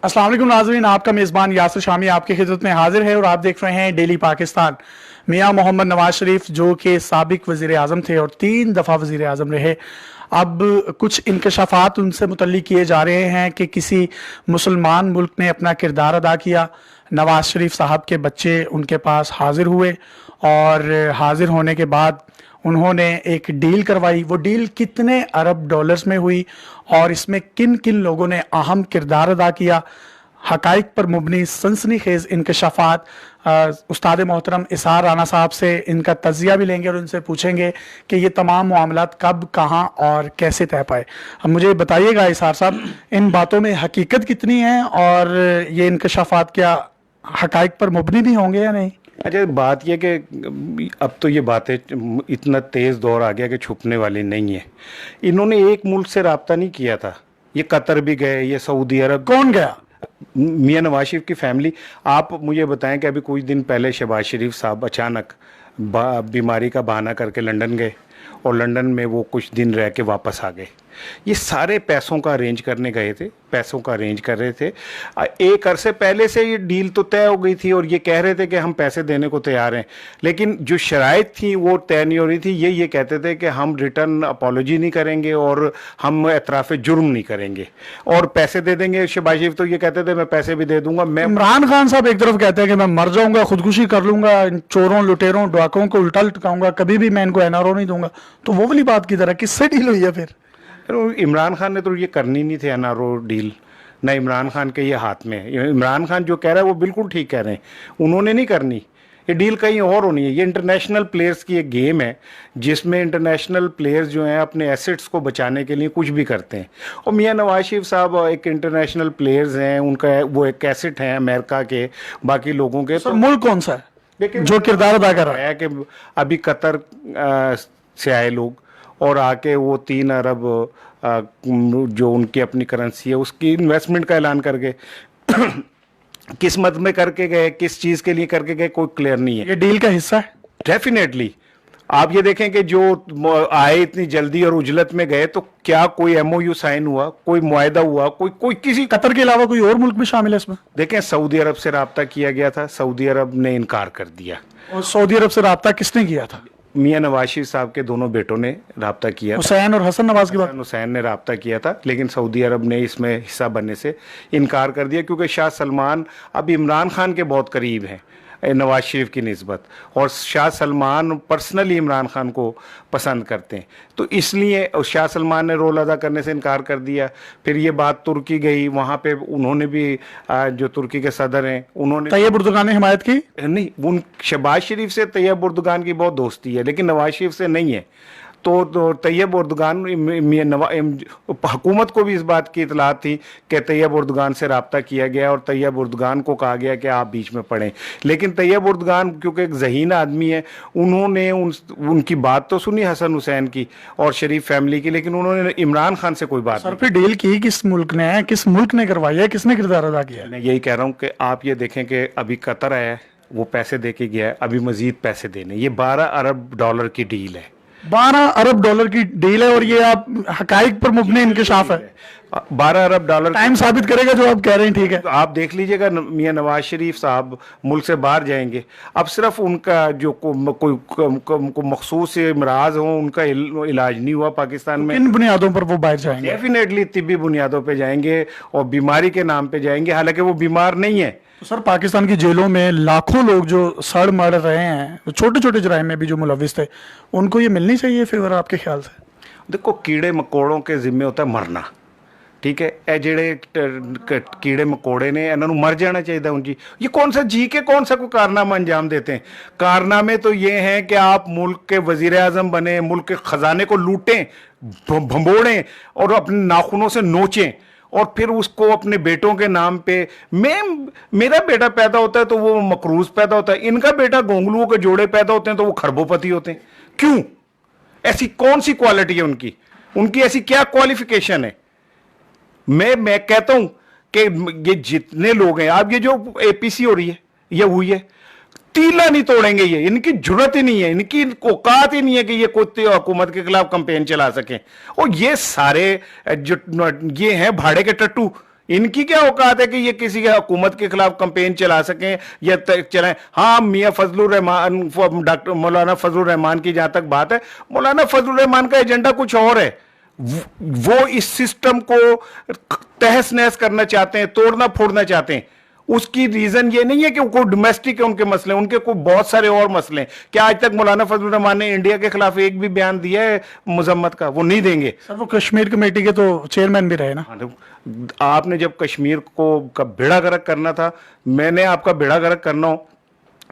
अस्सलाम वालेकुम नाज़रीन, आपका मेज़बान यासिर शामी आपकी खिदमत में हाजिर है और आप देख रहे हैं डेली पाकिस्तान। मियां मोहम्मद नवाज शरीफ जो कि साबिक वज़ीर आज़म थे और 3 दफ़ा वज़ीर आज़म रहे, अब कुछ इंकशाफात उनसे मुतल्लिक किए जा रहे हैं कि किसी मुसलमान मुल्क ने अपना किरदार अदा किया। नवाज शरीफ साहब के बच्चे उनके पास हाजिर हुए और हाजिर होने के बाद उन्होंने एक डील करवाई। वो डील कितने अरब डॉलर्स में हुई और इसमें किन किन लोगों ने अहम किरदार अदा किया, हकाइक पर मुबनी सनसनीखेज इंकशाफात उस्ताद मोहतरम इसार राना साहब से इनका तजिया भी लेंगे और उनसे पूछेंगे कि ये तमाम मामलात कब, कहाँ और कैसे तय पाए। अब मुझे बताइएगा इसार साहब, इन बातों में हकीकत कितनी है और ये इंकशाफात क्या हकाइक पर मुबनी भी होंगे या नहीं? अच्छा, बात यह कि अब तो ये बातें इतना तेज़ दौर आ गया कि छुपने वाली नहीं है। इन्होंने एक मुल्क से रब्ता नहीं किया था, ये कतर भी गए, ये सऊदी अरब। कौन गया? मियां नवाज शरीफ की फैमिली। आप मुझे बताएं कि अभी कुछ दिन पहले शहबाज शरीफ साहब अचानक बीमारी का बहाना करके लंदन गए और लंदन में वो कुछ दिन रह के वापस आ गए। ये सारे पैसों का अरेंज करने गए थे, पैसों का अरेंज कर रहे थे। एक अरसे पहले से ये डील तो तय हो गई थी और ये कह रहे थे कि हम पैसे देने को तैयार हैं, लेकिन जो शराइत थी वो तय नहीं हो रही थी। ये कहते थे कि हम रिटर्न अपॉलोजी नहीं करेंगे और हम एतराफ़ जुर्म नहीं करेंगे और पैसे दे देंगे। शहबाज शरीफ तो ये कहते थे मैं पैसे भी दे दूंगा। मैं इमरान खान साहब एक तरफ कहते हैं कि मैं मर जाऊंगा, खुदकुशी कर लूंगा, इन चोरों लुटेरों डाकुओं को उल्टा लटकाऊंगा, कभी भी मैं इनको एनआरओ नहीं दूंगा। तो वो वाली बात की तरह किससे डील हुई है फिर? इमरान खान ने तो ये करनी नहीं थी एनआरओ डील, ना इमरान खान के ये हाथ में है। इमरान खान जो कह रहा है वो बिल्कुल ठीक कह रहे हैं, उन्होंने नहीं करनी। ये डील कहीं और होनी है। ये इंटरनेशनल प्लेयर्स की एक गेम है जिसमें इंटरनेशनल प्लेयर्स जो हैं अपने एसेट्स को बचाने के लिए कुछ भी करते हैं। और मियां नवाज शरीफ साहब एक इंटरनेशनल प्लेयर्स हैं, उनका वो एक एसेट हैं अमेरिका के, बाकी लोगों के। तो मुल्क कौन सा है लेकिन जो किरदार अदा कर रहा है? कि अभी कतर से आए लोग और आके वो 3 अरब जो उनकी अपनी करेंसी है उसकी इन्वेस्टमेंट का ऐलान कर गए। किस मद में करके गए, किस चीज़ के लिए करके गए, कोई क्लियर नहीं है। ये डील का हिस्सा है डेफिनेटली। आप ये देखें कि जो आए इतनी जल्दी और उजलत में गए, तो क्या कोई एमओयू साइन हुआ, कोई मुआहदा हुआ, कोई किसी कतर के अलावा कोई और मुल्क भी शामिल है इसमें? देखें, सऊदी अरब से रब्ता किया गया था, सऊदी अरब ने इनकार कर दिया। और सऊदी अरब से रब्ता किसने किया था? मियां नवाज शरीफ साहब के दोनों बेटों ने रब्ता किया। हुसैन और हसन नवाज की बात? हुसैन ने रब्ता किया था, लेकिन सऊदी अरब ने इसमें हिस्सा बनने से इनकार कर दिया क्योंकि शाह सलमान अब इमरान खान के बहुत करीब हैं नवाज शरीफ की निस्बत, और शाह सलमान पर्सनली इमरान खान को पसंद करते हैं, तो इसलिए शाह सलमान ने रोल अदा करने से इनकार कर दिया। फिर ये बात तुर्की गई, वहाँ पे उन्होंने भी जो तुर्की के सदर हैं उन्होंने तैयब उर्दुगान ने हिमायत की नहीं। उन शहबाज शरीफ से तैयब उर्दुगान की बहुत दोस्ती है, लेकिन नवाज शरीफ से नहीं है। तो तैयब उर्दुगान हुकूमत को भी इस बात की इतला थी कि तैयब उर्दुगान से रब्ता किया गया और तैयब उर्दुगान को कहा गया कि आप बीच में पड़ें। लेकिन तैयब उर्दुगान क्योंकि एक ज़हीन आदमी है, उन्होंने उनकी बात तो सुनी हसन हुसैन की और शरीफ फैमिली की, लेकिन उन्होंने इमरान खान से कोई बात सर फिर डील की किस मुल्क ने है, किस मुल्क ने करवाई है, किसने किरदार अदा किया? मैं यही कह रहा हूँ कि आप ये देखें कि अभी कतर आया है, वो पैसे दे के गया है, अभी मजीद पैसे देने। ये 12 अरब डॉलर की डील है। 12 अरब डॉलर की डील है और ये आप हकाइक पर मुबनी इंकशाफ है। 12 अरब डॉलर टाइम साबित करेगा जो आप कह रहे हैं, ठीक है। तो आप देख लीजिएगा, मियां नवाज शरीफ साहब मुल्क से बाहर जाएंगे, अब सिर्फ उनका जो कोई मखसूस इमराज हो, उनका इलाज नहीं हुआ पाकिस्तान में, किन बुनियादों पर वो बाहर जाएंगे? डेफिनेटली तिब्बी बुनियादों पे जाएंगे और बीमारी के नाम पे जाएंगे, हालांकि वो बीमार नहीं है। तो सर पाकिस्तान की जेलों में लाखों लोग जो सड़ मर रहे हैं, छोटे छोटे जुराइम में भी जो मुलविस थे, उनको ये मिलनी चाहिए फेवर आपके ख्याल से? देखो, कीड़े मकोड़ों के जिम्मे होता है मरना, ठीक है। ए जेड़े कीड़े मकोड़े ने, इन्होंने मर जाना चाहिए उनकी। ये कौन सा जी के कौन सा कोई कारनामा अंजाम देते हैं? कारनामे तो ये हैं कि आप मुल्क के वजीर आजम बने, मुल्क के खजाने को लूटें, भंबोड़ें और अपने नाखूनों से नोचें और फिर उसको अपने बेटों के नाम पे। मेरा बेटा पैदा होता है तो वो मकरूज पैदा होता है, इनका बेटा गोंगलुओं के जोड़े पैदा होते हैं तो वो खरबोपति होते हैं। क्यों? ऐसी कौन सी क्वालिटी है उनकी ऐसी क्या क्वालिफिकेशन है? मैं कहता हूं कि ये जितने लोग हैं, आप ये जो एपीसी हो रही है, ये हुई है, तीला नहीं तोड़ेंगे ये, इनकी जरूरत ही नहीं है, इनकी औकात ही नहीं है कि ये कोई हुकूमत के खिलाफ कंपेन चला सकें। और ये सारे जो ये हैं भाड़े के टट्टू, इनकी क्या औकात है कि ये किसी के हुकूमत के खिलाफ कंपेन चला सकें या चलाएं। हाँ, मियां फजलुर रहमान, डॉक्टर मौलाना फजलुर रहमान की जहां तक बात है, मौलाना फजलुर रहमान का एजेंडा कुछ और है। वो इस सिस्टम को तहस नहस करना चाहते हैं, तोड़ना फोड़ना चाहते हैं। उसकी रीजन ये नहीं है कि कोई डोमेस्टिक है उनके मसले, उनके कोई बहुत सारे और मसले हैं। क्या आज तक मौलाना फजलुर रहमान ने इंडिया के खिलाफ एक भी बयान दिया है मजम्मत का? वो नहीं देंगे। सर वो कश्मीर कमेटी के तो चेयरमैन भी रहे ना। हाँ, तो आपने जब कश्मीर को का बेड़ा गर्क करना था, मैंने आपका बेड़ा गर्क करना हो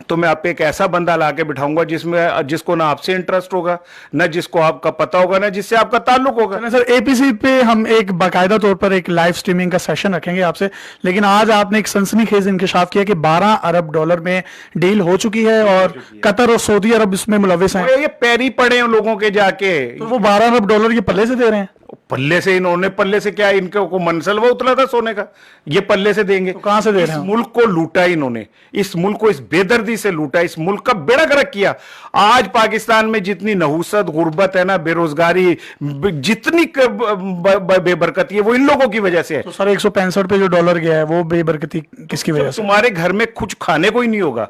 तो मैं आप पे एक ऐसा बंदा ला के बिठाऊंगा जिसको ना आपसे इंटरेस्ट होगा, ना जिसको आपका पता होगा, ना जिससे आपका ताल्लुक होगा। चलें सर, एपीसी पे हम एक बाकायदा तौर पर एक लाइव स्ट्रीमिंग का सेशन रखेंगे आपसे। लेकिन आज आपने एक सनसनीखेज इंकशाफ किया कि 12 अरब डॉलर में डील हो चुकी है और कतर और सऊदी अरब इसमें मुलविस हैं। ये पैरी पड़े हैं लोगों के जाके। तो वो 12 अरब डॉलर ये पल्ले से दे रहे हैं। पल्ले से, इन्होंने पल्ले से क्या, इनके को मनसलवा उतला था सोने का, ये पल्ले से देंगे? तो कहां से दे रहे हैं? इस मुल्क को लूटा इन्होंने, इस मुल्क को इस बेदर्दी से लूटा, इस मुल्क का बेड़ा गर्क किया। आज पाकिस्तान में जितनी नहुसत, गुर्बत है ना, बेरोजगारी, जितनी बेबरकती है, वो इन लोगों की वजह से है। तो सर 165 पे जो डॉलर गया है वो बेबरकती किसकी वजह से? तुम्हारे घर में कुछ खाने को ही नहीं होगा,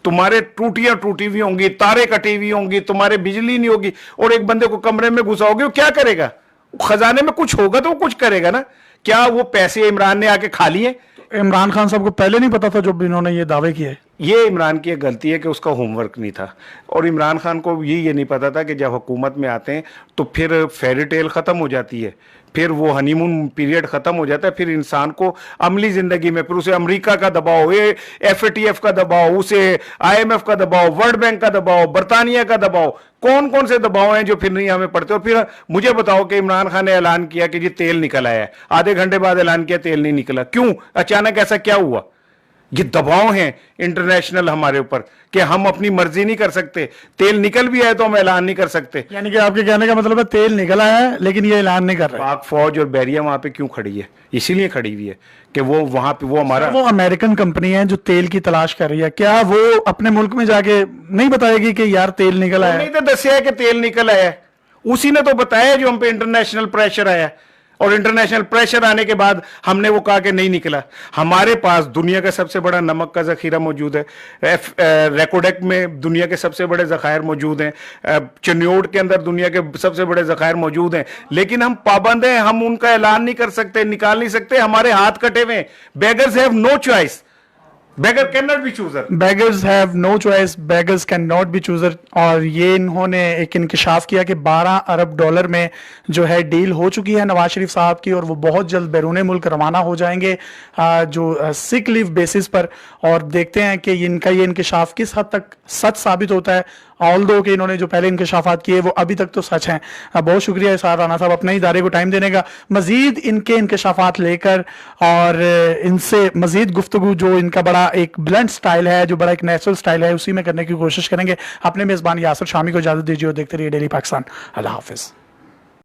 तुम्हारे टूटियां टूटी हुई होंगी, तारे कटी हुई होंगी, तुम्हारे बिजली नहीं होगी, और एक बंदे को कमरे में घुसाओगे, वो क्या करेगा? खजाने में कुछ होगा तो वो कुछ करेगा ना। क्या वो पैसे इमरान ने आके खा लिए? इमरान खान साहब को पहले नहीं पता था जब इन्होंने ये दावे किए? ये इमरान की एक गलती है कि उसका होमवर्क नहीं था, और इमरान खान को ये नहीं पता था कि जब हुकूमत में आते हैं तो फिर फेरी टेल ख़त्म हो जाती है, फिर वो हनीमून पीरियड ख़त्म हो जाता है, फिर इंसान को अमली ज़िंदगी में फिर उसे अमेरिका का दबाव, ये FATF का दबाव, उसे IMF का दबाव, वर्ल्ड बैंक का दबाव, बरतानिया का दबाव, कौन कौन से दबाव हैं जो फिर नहीं हमें पड़ते। और फिर मुझे बताओ कि इमरान खान ने ऐलान किया कि जी तेल निकल आया है, आधे घंटे बाद ऐलान किया तेल नहीं निकला, क्यों? अचानक ऐसा क्या हुआ? ये दबाव हैं इंटरनेशनल हमारे ऊपर कि हम अपनी मर्जी नहीं कर सकते, तेल निकल भी आए तो हम ऐलान नहीं कर सकते। यानी कि आपके कहने का मतलब है तेल निकल आया है लेकिन ये ऐलान नहीं कर रहे। पाक फौज और बैरिया वहां पे क्यों खड़ी है? इसीलिए खड़ी हुई है कि वो वहां पे वो हमारा, वो अमेरिकन कंपनी है जो तेल की तलाश कर रही है, क्या वो अपने मुल्क में जाके नहीं बताएगी कि यार तेल निकल आया है? नहीं तो दसिया है कि तेल निकल आया है, उसी ने तो बताया जो हम पे इंटरनेशनल प्रेशर आया, और इंटरनेशनल प्रेशर आने के बाद हमने वो कहा कि नहीं निकला। हमारे पास दुनिया का सबसे बड़ा नमक का जखीरा मौजूद है, रेकोडेक में दुनिया के सबसे बड़े जखायर मौजूद हैं, चिन्योट के अंदर दुनिया के सबसे बड़े जखायर मौजूद हैं, लेकिन हम पाबंद हैं, हम उनका ऐलान नहीं कर सकते, निकाल नहीं सकते, हमारे हाथ कटे हुए हैं। Beggars have no choice, beggar can not be chooser, beggars have no choice, beggars can not be chooser. और ये इन्होंने एक इंकशाफ किया कि 12 अरब डॉलर में जो है डील हो चुकी है नवाज शरीफ साहब की, और वो बहुत जल्द बैरून मुल्क रवाना हो जाएंगे जो सिक लीव बेसिस पर। और देखते हैं कि इनका ये इंकशाफ किस हद तक सच साबित होता है। ऑल दो कि इन्होंने जो पहले इंकशाफात किए वो अभी तक तो सच हैं। बहुत शुक्रिया इसार राना साहब अपने इदारे को टाइम देने का। मजीद इनके इंकशाफात लेकर और इनसे मजीद गुफ्तगू, जो इनका बड़ा एक ब्लंट स्टाइल है, जो बड़ा एक नेचुरल स्टाइल है, उसी में करने की कोशिश करेंगे। अपने मेज़बान यासिर शामी को इजाज़त दीजिए और देखते रहिए डेली पाकिस्तान। अल्लाह हाफिज़।